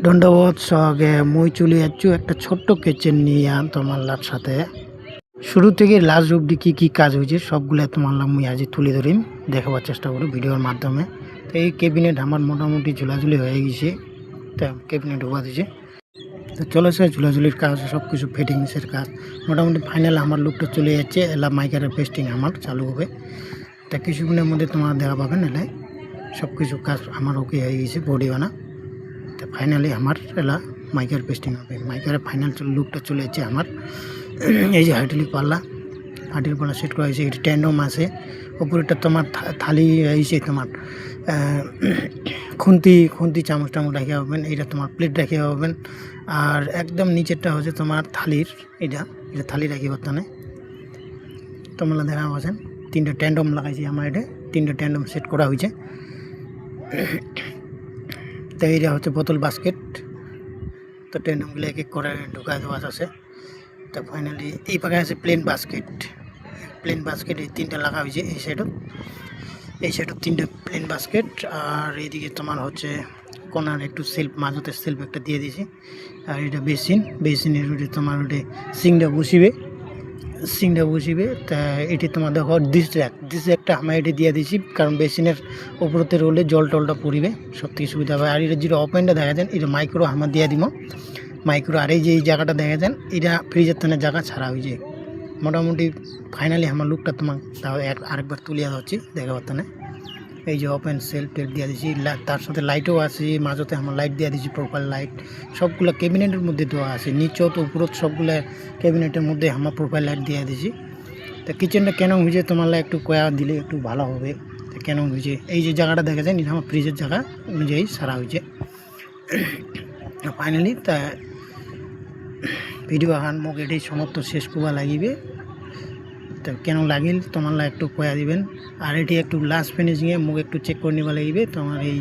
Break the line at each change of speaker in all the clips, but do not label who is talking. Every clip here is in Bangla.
দণ্ডবোধ সহগে মই চলে যাচ্ছ একটা ছোট্ট কিচেন নিয়ে তোমার সাথে শুরু থেকে লাস্ট অবধি কী কী কাজ হয়েছে সবগুলো তোমার মুই আজ তুলে ধরিম দেখাবার চেষ্টা করি ভিডিওর মাধ্যমে। তো এই ক্যাবিনেট আমার মোটামুটি ঝুলাঝুলি হয়ে গেছে, তো ক্যাবিনেট ঢোকা দিয়েছে। তো চলেছে ঝুলাঝুলির কাজ, সব কিছু ফিটিংসের কাজ মোটামুটি ফাইনাল আমার লুকটা চলে যাচ্ছে। এলা মাইকারের পেস্টিং আমার চালু হবে, তা কিছুক্ষণের মধ্যে তোমার দেখা পাবেন। এলাই সব কিছু কাজ আমার ওকে হয়ে গেছে, বডি বানা। তো ফাইনালি আমার এলা মাইকার পেস্টিং হবে, মাইকারের ফাইনাল লুকটা চলে যাচ্ছে আমার। এই যে হাইড্রোলিক পাল্লা সেট করা হয়েছে, এটি ট্যান্ডম আছে। ওপরেটা তোমার থালি হয়েছে, তোমার খুন্তি চামচ টামচ রাখা হবেন, এটা তোমার প্লেট রাখা হবেন। আর একদম নিচেরটা হচ্ছে তোমার থালির, এটা থালি রাখি বর্তমানে তোমরা দেখা পাচ্ছেন। তিনটা ট্যান্ডম লাগাইছি আমার, এটা তিনটা ট্যান্ডম সেট করা হয়েছে। তো এইটা হচ্ছে বোতল বাস্কেট, তো ট্যান্ডমগুলো এক এক করে ঢুকায় দেওয়া আছে। তো ফাইনালি এই পাখে আছে প্লেন বাস্কেট এই তিনটা লাগা হয়েছে। এই সাইডও তিনটা প্লেন বাস্কেট, আর এইদিকে তোমার হচ্ছে কোনার একটু সেলফ, মাঝতে সেলফ একটা দিয়ে দিয়েছি। আর এটা বেসিনের ওটি তোমার ওটি সিংটা বসিবে। তা এটি তোমার দেখো ডিস র্যাকটা আমার এটি দিয়ে দিয়েছি, কারণ বেসিনের ওপরতে রোলে জল টলটা পড়িবে, সব থেকে সুবিধা হবে। আর এটা যেটা ওপেনটা দেখা যান, এটা মাইক্রো আমার দিয়ে দিব মাইক্রো। আর এই যে এই জায়গাটা দেখা যান, এটা ফ্রিজের টানে জায়গা ছাড়া হয়েছে। মোটামুটি ফাইনালি আমার লুকটা তোমার তাও আরেকবার তুলিয়া হচ্ছে দেখাবার টানে। এই যে ওপেন সেলফ টেপ দিয়ে দিয়েছি, তার সাথে লাইটও আছে, মাঝতে আমার লাইট দিয়ে দিয়েছি, প্রোফাইল লাইট সবগুলো ক্যাবিনেটের মধ্যে দেওয়া আছে। নিচেও তো উপরত সবগুলো ক্যাবিনেটের মধ্যে আমার প্রোফাইল লাইট দিয়ে দিয়েছি। তো কিচেনটা কেন হয়েছে তোমার একটু কয়া দিলে একটু ভালো হবে। তো কেন হয়েছে, এই যে জায়গাটা দেখা যায়, এটা আমার ফ্রিজের জায়গা অনুযায়ী সারা হয়েছে। ফাইনালি তা ভিডিও আহান মোক এটাই সমাপ্ত শেষ করবা লাগিবে। তো কেন লাগিল তোমার একটু কয়া দিবেন। আর এটি একটু লাস্ট ফিনিশিংয়ে মুখ একটু চেক করে নিবা লাগিবে। তোমার এই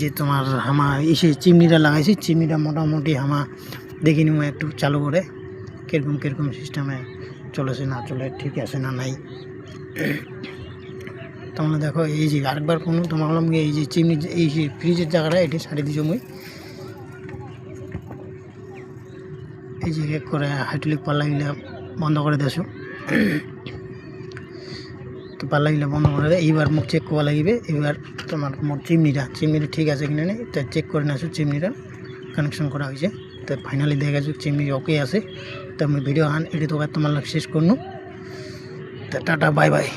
যে তোমার হামা এসে চিমনিটা লাগাইছি, চিমনিটা মোটামুটি হামা দেখে নিব একটু চালু করে কীরকম সিস্টেমে চলেছে না চলে, ঠিক আছে না নাই। তোমরা দেখো এই যে আরেকবার কোনো তোমার এই যে চিমনি, এই যে ফ্রিজের জায়গাটা এটি সারিয়ে দিয়েছ মুই। এই যে এক করে হাইড্রোলিক পাল্লাগুলা বন্ধ করে দিয়েছো, তো পাল্লাগুলা বন্ধ করে দেয়। এইবার মুখ চেক করা লাগিবে। এবার তোমার মোট চিমনিটা ঠিক আছে কিনা নেই, তো চেক করে নিয়েছো। চিমনিটা কানেকশন করা হয়েছে, তো ফাইনালি দেখা গেছো চিমনি ওকে আছে। তো আমি ভিডিও এটি তো তোমার শেষ করনু। তো টাটা বাই বাই।